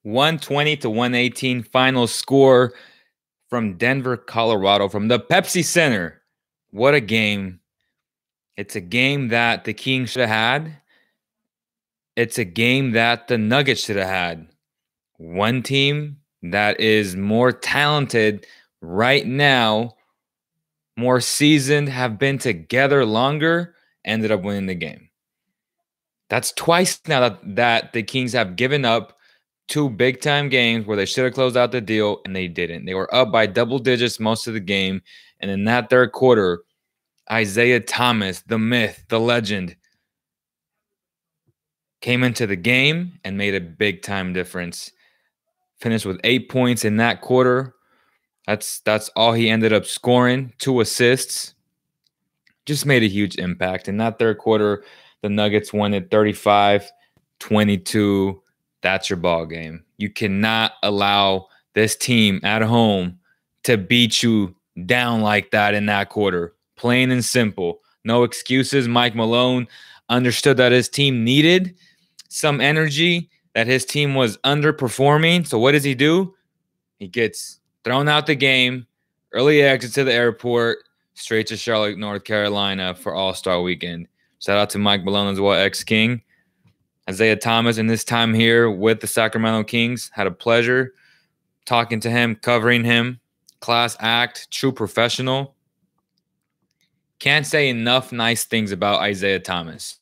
120 to 118 final score from Denver, Colorado, from the Pepsi Center. What a game. It's a game that the Kings should have had. It's a game that the Nuggets should have had. One team that is more talented right now, more seasoned, have been together longer, ended up winning the game. That's twice now that the Kings have given up two big-time games where they should have closed out the deal, and they didn't. They were up by double digits most of the game, and in that third quarter, Isaiah Thomas, the myth, the legend, came into the game and made a big-time difference. Finished with 8 points in that quarter. That's all he ended up scoring, 2 assists. Just made a huge impact. In that third quarter, the Nuggets won it 35-22. That's your ball game. You cannot allow this team at home to beat you down like that in that quarter. Plain and simple. No excuses. Mike Malone understood that his team needed some energy, that his team was underperforming. So what does he do? He gets thrown out the game, early exit to the airport, straight to Charlotte, North Carolina for All-Star Weekend. Shout out to Mike Malone as well, ex-King. Isaiah Thomas, in this time here with the Sacramento Kings, had a pleasure talking to him, covering him. Class act, true professional. Can't say enough nice things about Isaiah Thomas.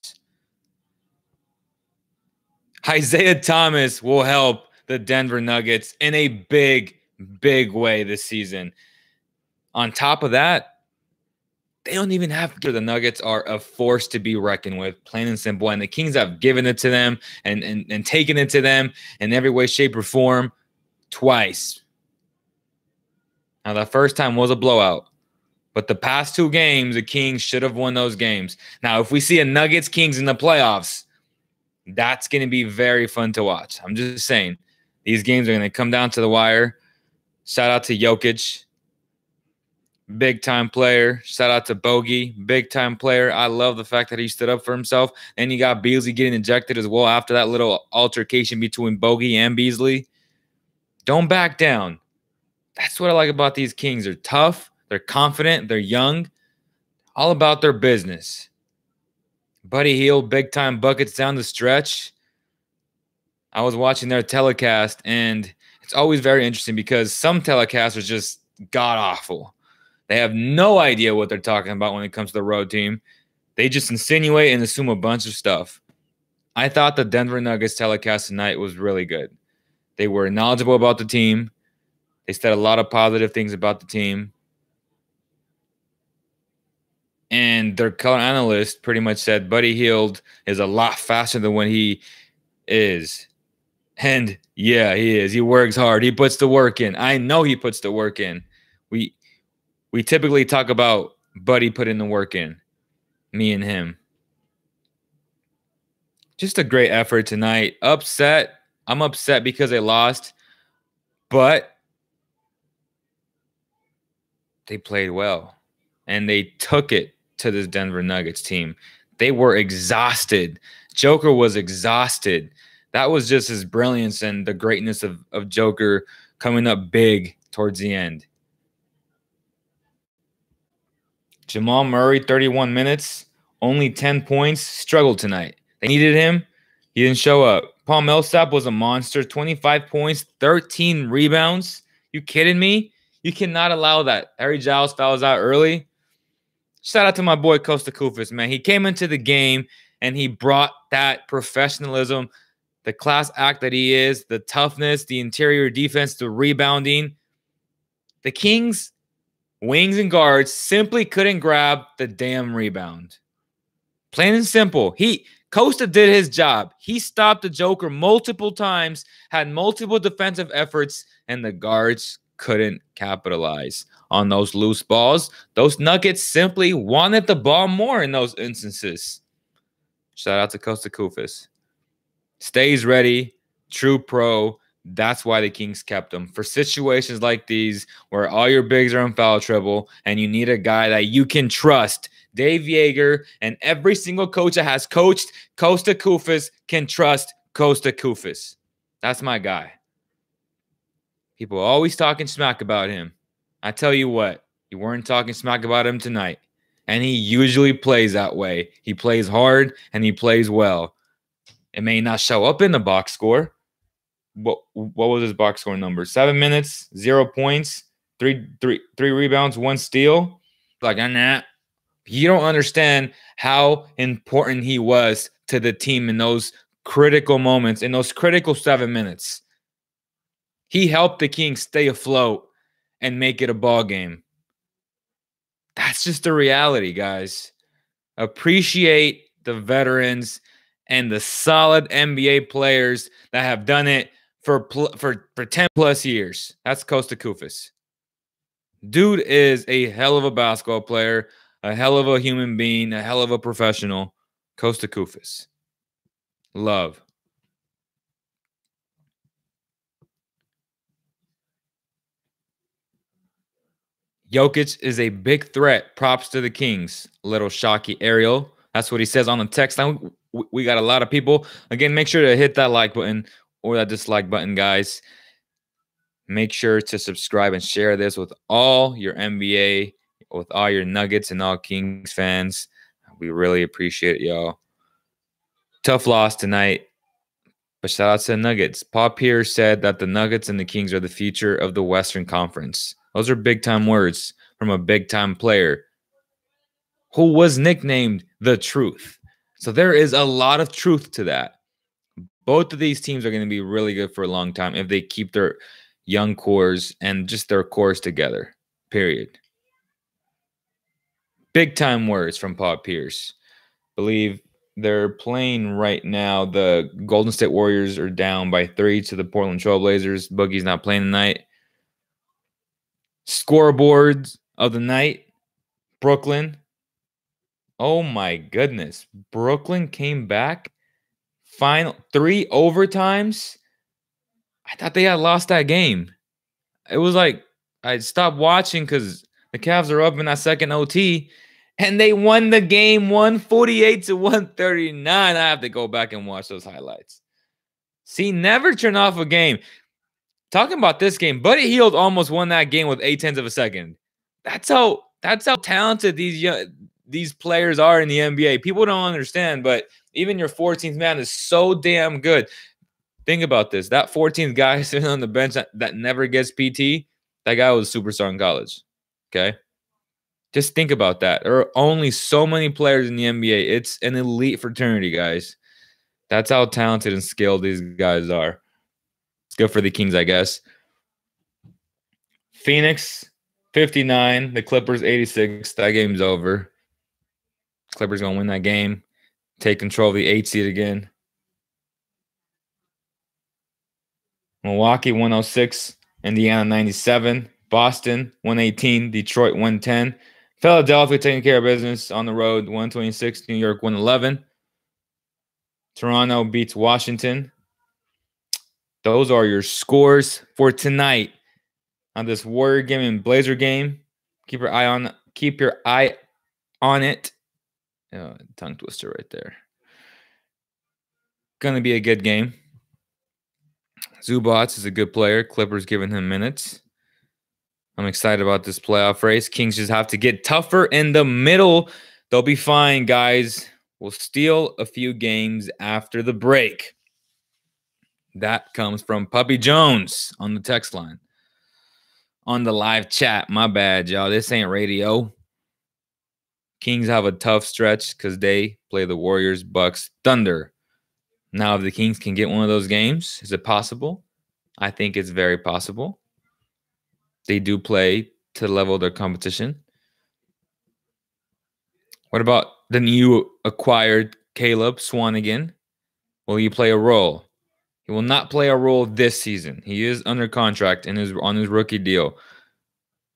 Isaiah Thomas will help the Denver Nuggets in a big, big way this season. On top of that, they don't even have to. The Nuggets are a force to be reckoned with, plain and simple. And the Kings have given it to them and taken it to them in every way, shape, or form twice. Now, the first time was a blowout. But the past 2 games, the Kings should have won those games. Now, if we see a Nuggets-Kings in the playoffs, that's going to be very fun to watch. I'm just saying. These games are going to come down to the wire. Shout out to Jokic. Big-time player. Shout out to Bogey. Big-time player. I love the fact that he stood up for himself. And you got Beasley getting ejected as well after that little altercation between Bogey and Beasley. Don't back down. That's what I like about these Kings. They're tough. They're confident. They're young. All about their business. Buddy Hield, big-time buckets down the stretch. I was watching their telecast, and it's always very interesting because some telecasts are just god-awful. They have no idea what they're talking about when it comes to the road team. They just insinuate and assume a bunch of stuff. I thought the Denver Nuggets telecast tonight was really good. They were knowledgeable about the team. They said a lot of positive things about the team. And their color analyst pretty much said Buddy Hield is a lot faster than when he is. And yeah, he is. He works hard. He puts the work in. I know he puts the work in. We typically talk about Buddy putting the work in. Me and him. Just a great effort tonight. Upset. I'm upset because they lost. But they played well. And they took it to this Denver Nuggets team. They were exhausted. Joker was exhausted. That was just his brilliance and the greatness of Joker coming up big towards the end. Jamal Murray, 31 minutes, only 10 points, struggled tonight. They needed him. He didn't show up. Paul Millsap was a monster, 25 points, 13 rebounds. You kidding me? You cannot allow that. Harry Giles fouls out early. Shout out to my boy Costa Koufis, man. He came into the game and he brought that professionalism, the class act that he is, the toughness, the interior defense, the rebounding. The Kings, wings and guards, simply couldn't grab the damn rebound. Plain and simple. Costa did his job. He stopped the Joker multiple times, had multiple defensive efforts, and the guards couldn't capitalize on those loose balls. Those Nuggets simply wanted the ball more in those instances. Shout out to Costa Koufis. Stays ready, true pro. That's why the Kings kept him. For situations like these where all your bigs are in foul trouble and you need a guy that you can trust. Dave Yeager and every single coach that has coached Costa Koufis can trust Costa Koufis. That's my guy. People always talking smack about him. I tell you what, you weren't talking smack about him tonight. And he usually plays that way. He plays hard and he plays well. It may not show up in the box score. What was his box score number? 7 minutes, 0 points, three rebounds, 1 steal. Like, nah. You don't understand how important he was to the team in those critical moments, in those critical 7 minutes. He helped the Kings stay afloat and make it a ball game. That's just the reality, guys. Appreciate the veterans and the solid NBA players that have done it for 10 plus years. That's Costa Koufis. Dude is a hell of a basketball player, a hell of a human being, a hell of a professional. Costa Koufis. Love. Jokic is a big threat. Props to the Kings. Little shocky Ariel. That's what he says on the text line. We got a lot of people. Again, make sure to hit that like button or that dislike button, guys. Make sure to subscribe and share this with all your NBA, with all your Nuggets and all Kings fans. We really appreciate it, y'all. Tough loss tonight, but shout out to the Nuggets. Paul Pierce said that the Nuggets and the Kings are the future of the Western Conference. Those are big-time words from a big-time player who was nicknamed the Truth. So there is a lot of truth to that. Both of these teams are going to be really good for a long time if they keep their young cores and just their cores together, period. Big-time words from Paul Pierce. Believe they're playing right now. The Golden State Warriors are down by 3 to the Portland Trail Blazers. Boogie's not playing tonight. Scoreboards of the night. Brooklyn. Oh my goodness. Brooklyn came back. Final 3 overtimes. I thought they had lost that game. It was like I stopped watching because the Cavs are up in that second OT. And they won the game 148 to 139. I have to go back and watch those highlights. See, never turn off a game. Talking about this game, Buddy Hield almost won that game with 0.8 of a second. That's how talented these players are in the NBA. People don't understand, but even your 14th man is so damn good. Think about this. That 14th guy sitting on the bench that never gets PT, that guy was a superstar in college. Okay? Just think about that. There are only so many players in the NBA. It's an elite fraternity, guys. That's how talented and skilled these guys are. It's good for the Kings, I guess. Phoenix, 59. The Clippers, 86. That game's over. Clippers going to win that game. Take control of the 8 seed again. Milwaukee, 106. Indiana, 97. Boston, 118. Detroit, 110. Philadelphia taking care of business on the road, 126. New York, 111. Toronto beats Washington. Those are your scores for tonight on this Warrior game and Blazer game. Keep your eye on it. Oh, tongue twister right there. Gonna be a good game. Zubats is a good player. Clippers giving him minutes. I'm excited about this playoff race. Kings just have to get tougher in the middle. They'll be fine, guys. We'll steal a few games after the break. That comes from Puppy Jones on the text line. On the live chat. My bad, y'all. This ain't radio. Kings have a tough stretch because they play the Warriors, Bucks, Thunder. Now, if the Kings can get one of those games, is it possible? I think it's very possible. They do play to the level of their competition. What about the new acquired Caleb Swanigan? Will he play a role? He will not play a role this season. He is under contract on his rookie deal.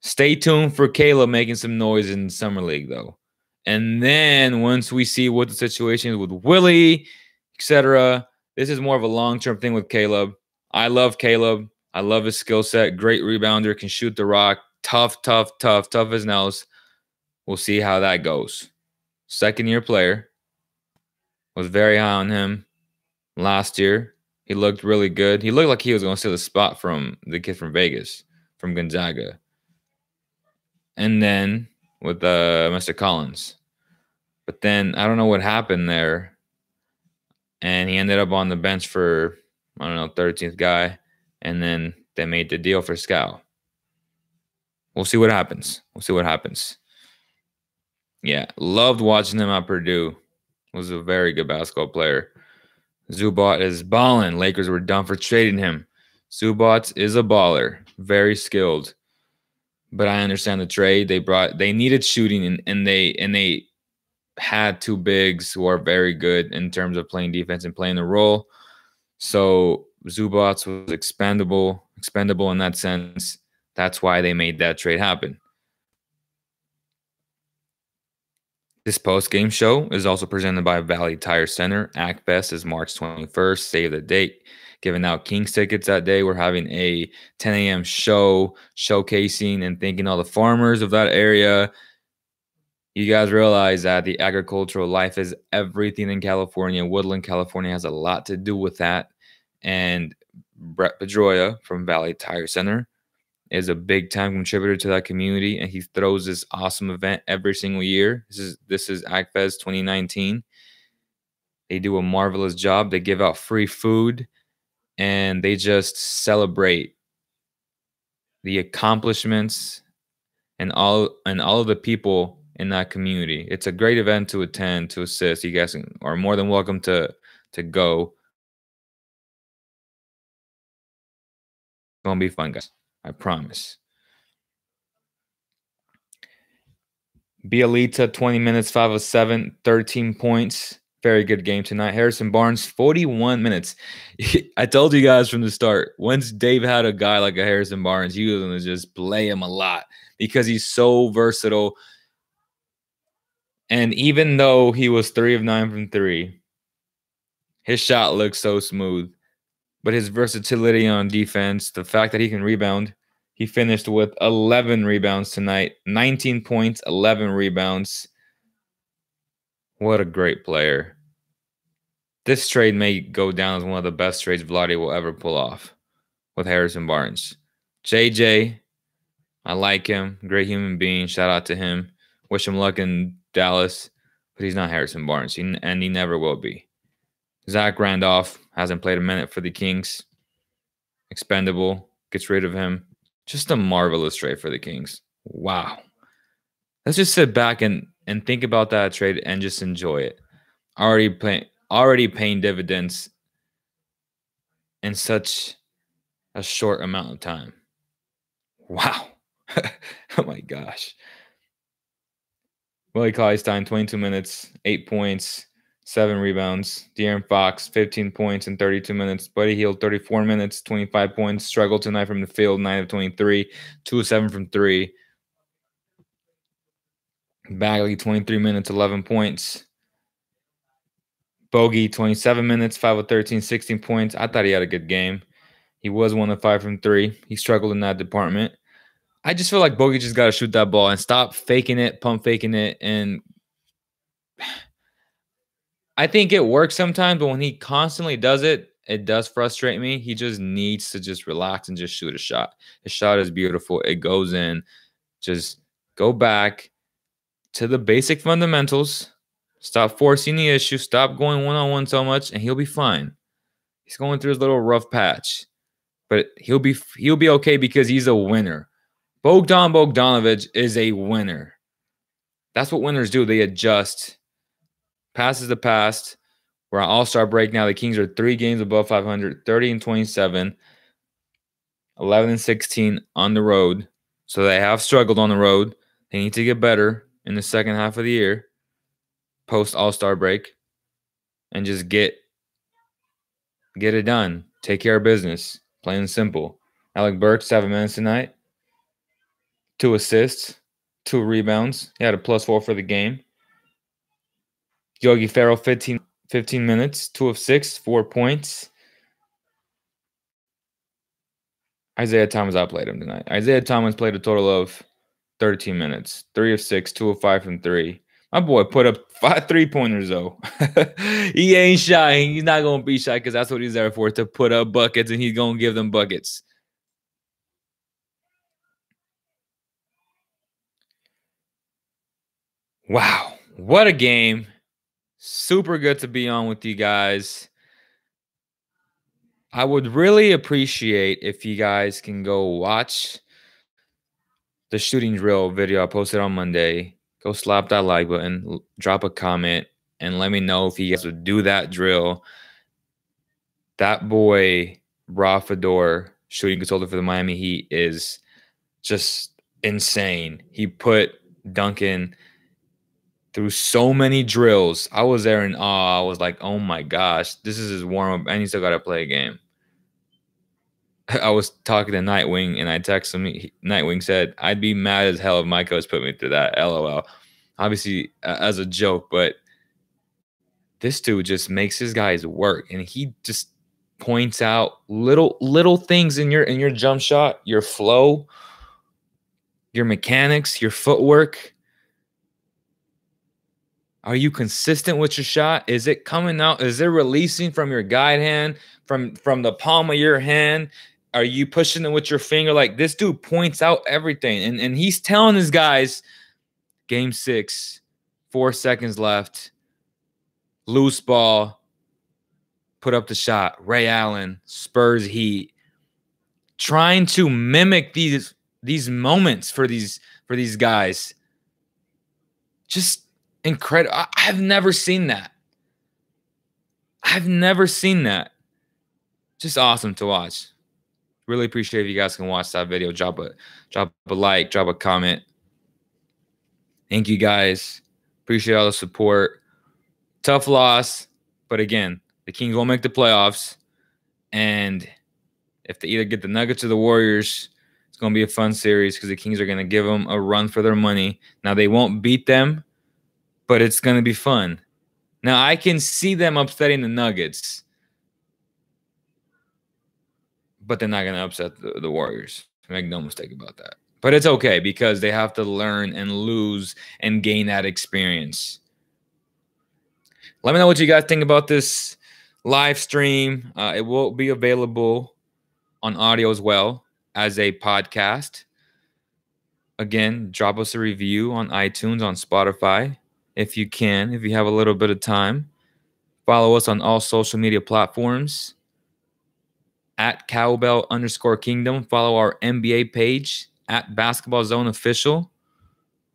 Stay tuned for Caleb making some noise in Summer League, though. And then once we see what the situation is with Willie, etc., this is more of a long-term thing with Caleb. I love Caleb. I love his skill set. Great rebounder, can shoot the rock. Tough as nails. We'll see how that goes. Second-year player. Was very high on him last year. He looked really good. He looked like he was going to steal the spot from the kid from Vegas, from Gonzaga. And then with Mr. Collins. But then I don't know what happened there. And he ended up on the bench for, I don't know, 13th guy. And then they made the deal for Scow. We'll see what happens. We'll see what happens. Yeah, loved watching him at Purdue. Was a very good basketball player. Zubac is balling. Lakers were done for trading him. Zubac is a baller, very skilled. But I understand the trade. They needed shooting and they had two bigs who are very good in terms of playing defense and playing the role. So Zubac was expendable in that sense. That's why they made that trade happen. This post-game show is also presented by Valley Tire Center. ActFest is March 21st. Save the date. Giving out Kings tickets that day. We're having a 10 a.m. show showcasing and thanking all the farmers of that area. You guys realize that the agricultural life is everything in California. Woodland, California has a lot to do with that. And Brett Pedroia from Valley Tire Center is a big-time contributor to that community, and he throws this awesome event every single year. This is ActFest 2019. They do a marvelous job. They give out free food, and they just celebrate the accomplishments and all of the people in that community. It's a great event to attend, to assist. You guys are more than welcome to go. It's gonna be fun, guys. I promise. Bielita, 20 minutes, 5 of 7, 13 points. Very good game tonight. Harrison Barnes, 41 minutes. I told you guys from the start, once Dave had a guy like a Harrison Barnes, he was going to just play him a lot because he's so versatile. And even though he was 3 of 9 from 3, his shot looks so smooth. But his versatility on defense, the fact that he can rebound, he finished with 11 rebounds tonight, 19 points, 11 rebounds. What a great player. This trade may go down as one of the best trades Vlade will ever pull off with Harrison Barnes. JJ, I like him. Great human being. Shout out to him. Wish him luck in Dallas, but he's not Harrison Barnes, and he never will be. Zach Randolph hasn't played a minute for the Kings. Expendable. Gets rid of him. Just a marvelous trade for the Kings. Wow. Let's just sit back and think about that trade and just enjoy it. Already paying dividends in such a short amount of time. Wow. Oh my gosh. Willie Cauley-Stein, 22 minutes, 8 points, 7 rebounds. De'Aaron Fox, 15 points in 32 minutes. Buddy Hield, 34 minutes, 25 points. Struggled tonight from the field, 9 of 23, 2 of 7 from 3. Bagley, 23 minutes, 11 points. Bogey, 27 minutes, 5 of 13, 16 points. I thought he had a good game. He was 1 of 5 from 3. He struggled in that department. I just feel like Bogey just got to shoot that ball and stop faking it, pump faking it. And I think it works sometimes, but when he constantly does it, it does frustrate me. He just needs to just relax and just shoot a shot. His shot is beautiful. It goes in. Just go back to the basic fundamentals. Stop forcing the issue. Stop going one-on-one so much, and he'll be fine. He's going through his little rough patch, but he'll be okay because he's a winner. Bogdan Bogdanovic is a winner. That's what winners do. They adjust. Past is the past. We're on All-Star break now. The Kings are 3 games above 500, 30 and 27, 11 and 16 on the road. So they have struggled on the road. They need to get better in the second half of the year, post All-Star break, and just get it done. Take care of business. Plain and simple. Alec Burks, 7 minutes tonight. 2 assists, 2 rebounds. He had a +4 for the game. Yogi Ferrell, 15 minutes, 2 of 6, 4 points. Isaiah Thomas outplayed him tonight. Isaiah Thomas played a total of 13 minutes, 3 of 6, 2 of 5 from 3. My boy put up 5 3-pointers, though. He ain't shy. He's not going to be shy because that's what he's there for, to put up buckets, and he's going to give them buckets. Wow. What a game. Super good to be on with you guys. I would really appreciate if you guys can go watch the shooting drill video I posted on Monday. Go slap that like button, drop a comment, and let me know if you guys would do that drill. That boy, Ra Fedor, shooting consultant for the Miami Heat, is just insane. He put Duncan through so many drills. I was there in awe. I was like, oh my gosh, this is his warm-up, and he still got to play a game. I was talking to Nightwing, and I texted him. Nightwing said, I'd be mad as hell if my coach put me through that. LOL. Obviously, as a joke, but this dude just makes his guys work, and he just points out little things in your jump shot, your flow, your mechanics, your footwork. Are you consistent with your shot? Is it coming out? Is it releasing from your guide hand, from the palm of your hand? Are you pushing it with your finger? Like, this dude points out everything. And he's telling his guys, game 6, 4 seconds left, loose ball, put up the shot. Ray Allen, Spurs Heat, trying to mimic these moments for these guys. Just incredible. I've never seen that. I've never seen that. Just awesome to watch. Really appreciate if you guys can watch that video. Drop a like, drop a comment. Thank you guys. Appreciate all the support. Tough loss, but again, the Kings won't make the playoffs. And if they either get the Nuggets or the Warriors, it's going to be a fun series because the Kings are going to give them a run for their money. Now, they won't beat them, but it's going to be fun. Now, I can see them upsetting the Nuggets, but they're not going to upset the Warriors. Make no mistake about that. But it's okay because they have to learn and lose and gain that experience. Let me know what you guys think about this live stream. It will be available on audio as well as a podcast. Again, drop us a review on iTunes, on Spotify, if you can, if you have a little bit of time. Follow us on all social media platforms at Cowbell_Kingdom. Follow our NBA page at Basketball Zone Official.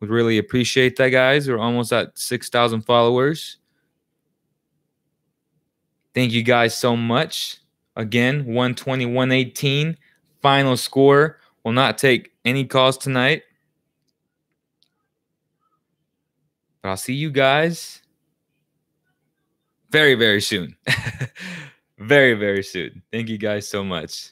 Would really appreciate that, guys. We're almost at 6,000 followers. Thank you guys so much. Again, 120-118. Final score. Will not take any calls tonight. But I'll see you guys very, very soon. Very, very soon. Thank you guys so much.